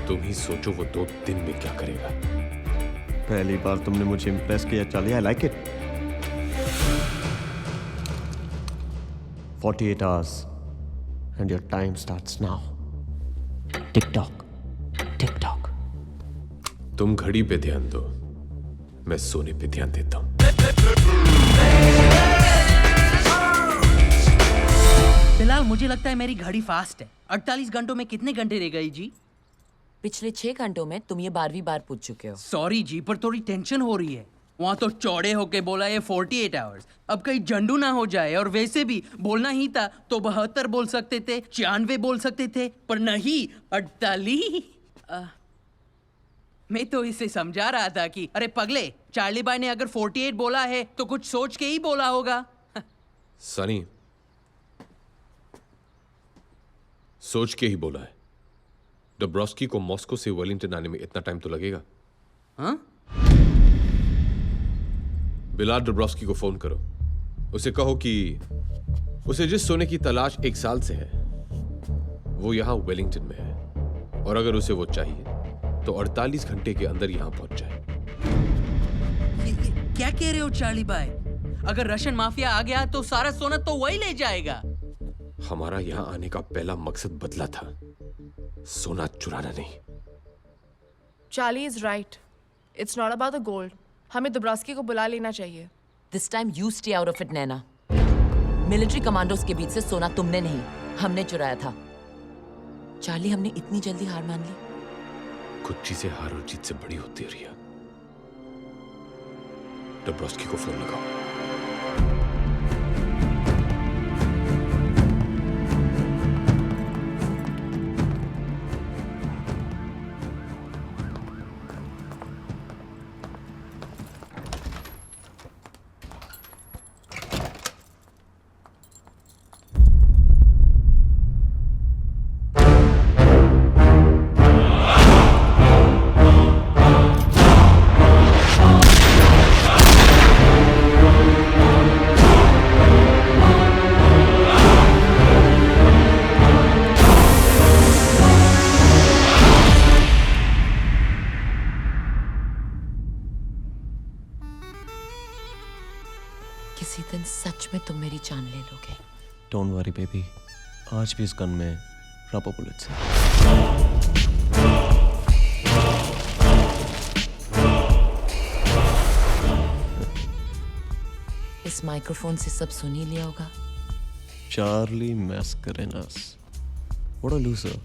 तुम ही सोचो वो 2 दिन में क्या करेगा। पहली बार तुमने मुझे इम्प्रेस किया Charlie, I like it. 48 hours and your time starts now. Tick tock, tick tock. तुम घड़ी पे ध्यान दो, मैं सोने पे ध्यान देता हूं। फिलहाल मुझे लगता है मेरी घड़ी फास्ट है। 48 घंटों में कितने घंटे रह गई जी? पिछले 6 घंटों में तुम ये 12वीं बार पूछ चुके हो। सॉरी जी, पर थोड़ी टेंशन हो रही है। वहाँ तो चौड़े होके बोला ये 48 आवर्स। अब कहीं जंडू ना हो जाए। और वैसे भी बोलना ही था तो 72 बोल सकते थे, 96 बोल सकते थे, पर नहीं 48। मैं तो इसे समझा रहा था कि अरे पगले, चार्ली भाई ने अगर 48 बोला है तो कुछ सोच के ही बोला होगा। सनी, सोच के ही बोला है। डब्रोस्की को मॉस्को से वेलिंगटन आने में इतना टाइम तो लगेगा। हाँ? बिलाल डब्रोस्की को फोन करो। उसे कहो कि उसे जिस सोने की तलाश 1 साल से है वो यहां वेलिंगटन में है, और अगर उसे वो चाहिए तो 48 घंटे के अंदर यहां पहुंच जाए। ये क्या कह रहे हो चार्ली भाई? अगर रशियन माफिया आ गया तो सारा सोना तो वही ले जाएगा। हमारा यहां आने का पहला मकसद बदला था, सोना चुराना नहीं। Charlie is right. It's not about the gold. हमें दुब्रास्की को बुला लेना चाहिए। This time you stay out of it, Naina. Military commandos के बीच से सोना तुमने नहीं, हमने चुराया था। चार्ली, हमने इतनी जल्दी हार मान ली? कुछ चीजें हार और जीत से बड़ी होती है रिया। डब्रोस्की को फोन लगाओ। किसी दिन सच में तुम मेरी जान ले लोगे। डोंट वरी बेबी, आज भी इस गन में रबर बुलेट्स हैं। इस माइक्रोफोन से सब सुन ही लिया होगा। Charlie Mascarenhas, what a loser.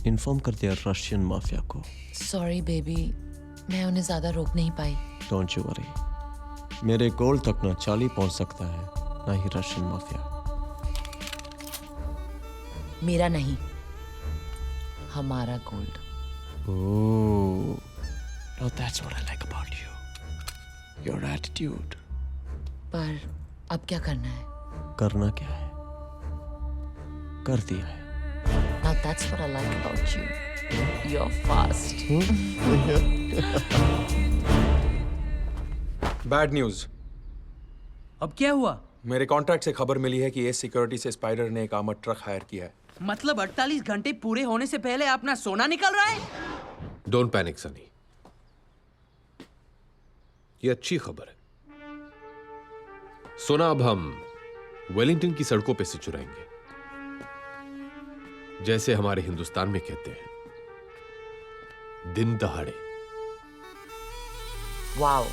Inform कर दिया रशियन माफिया को। सॉरी बेबी, मैं उन्हें ज्यादा रोक नहीं पाई। डोंट यू वरी, मेरे गोल तक ना चार्ली पहुंच सकता है ना ही रशियन माफिया। मेरा नहीं, हमारा gold. Oh, now that's what I like about you. Your attitude. पर अब क्या करना है? करना क्या है? कर दिया है। Now that's what I like about you. You're fast. Bad news. अब क्या हुआ? मेरे कॉन्ट्रैक्ट से खबर मिली है कि एस सिक्योरिटी से स्पाइडर ने एक आर्मर्ड ट्रक हायर किया है। मतलब 48 घंटे पूरे होने से पहले अपना सोना निकल रहा है? डोंट पैनिक सनी, ये अच्छी खबर है। सोना अब हम वेलिंगटन की सड़कों पे से चुराएंगे, जैसे हमारे हिंदुस्तान में कहते हैं, दिन दहाड़े। Wow.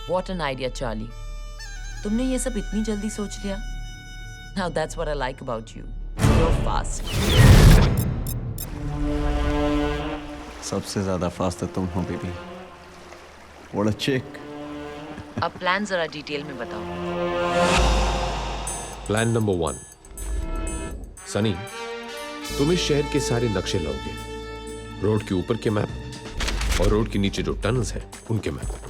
What an idea, Charlie. तुमने ये सब इतनी जल्दी सोच लिया? Now that's what I like about you. You're fast. सबसे ज्यादा फास्ट तो तुम हो बेबी। What a chick. अब प्लान जरा डिटेल में बताओ। प्लान नंबर 1, सनी, तुम इस शहर के सारे नक्शे लाओगे, रोड के ऊपर के मैप और रोड के नीचे जो टनल्स हैं उनके मैप।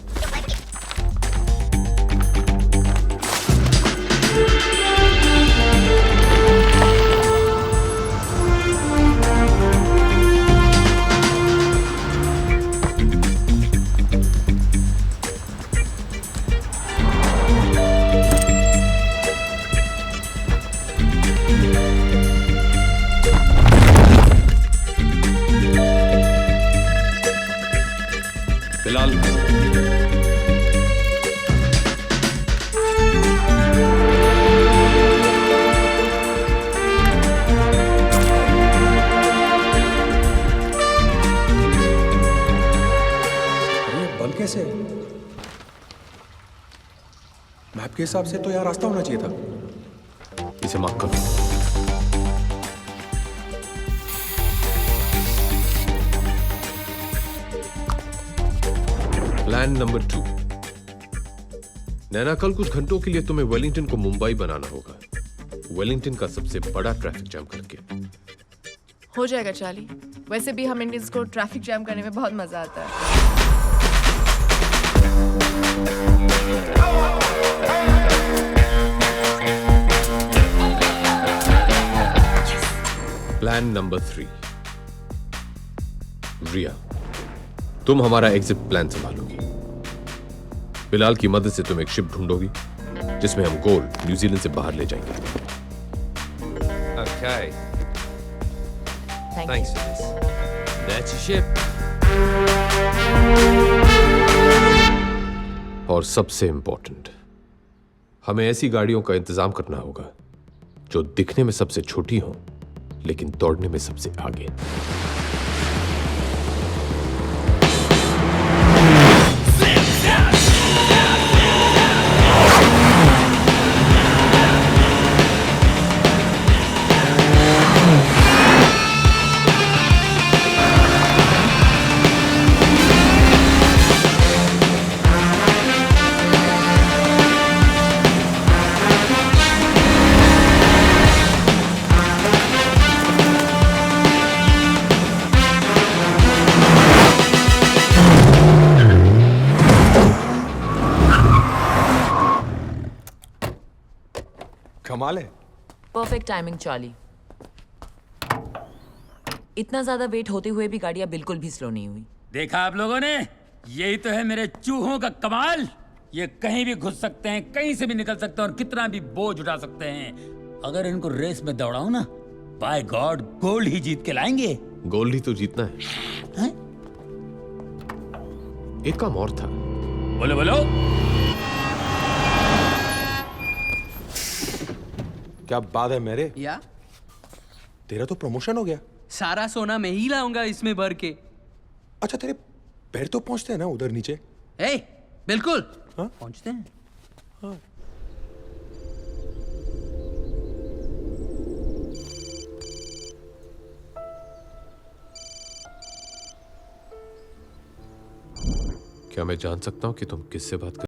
आपके हिसाब से तो यहाँ रास्ता होना चाहिए था। इसे माफ करो। Plan number 2। नैना, कल कुछ घंटों के लिए तुम्हें वेलिंगटन को मुंबई बनाना होगा, वेलिंगटन का सबसे बड़ा ट्रैफिक जैम करके। हो जाएगा चार्ली। वैसे भी हम इंडियंस को ट्रैफिक जैम करने में बहुत मजा आता है। Plan number 3। रिया, तुम हमारा एग्जिट प्लान संभालोगी। बिलाल की मदद से तुम एक शिप ढूंढोगी जिसमें हम गोल्ड न्यूजीलैंड से बाहर ले जाएंगे। Okay, Thank thanks you. for this. That's your ship. और सबसे इंपॉर्टेंट, हमें ऐसी गाड़ियों का इंतजाम करना होगा जो दिखने में सबसे छोटी हो लेकिन दौड़ने में सबसे आगे। कमाल है। Perfect timing Charlie. इतना ज्यादा वेट होते हुए भी गाड़ियां बिल्कुल भी स्लो नहीं हुई। देखा आप लोगों ने, यही तो है मेरे चूहों का कमाल। ये कहीं भी घुस सकते हैं, कहीं से भी निकल सकते हैं और कितना भी बोझ उठा सकते हैं। अगर इनको रेस में दौड़ाऊं ना, बाय गॉड गोल्ड ही जीत के लाएंगे। गोल्ड ही तो जीतना है। एक काम और था। बोलो बोलो। क्या बात है मेरे, या तेरा तो प्रमोशन हो गया। सारा सोना मैं ही लाऊंगा इसमें भर के। अच्छा, तेरे पैर तो पहुंचते हैं ना उधर नीचे? ए, बिल्कुल। हाँ? पहुंचते हैं। क्या मैं जान सकता हूं कि तुम किससे बात कर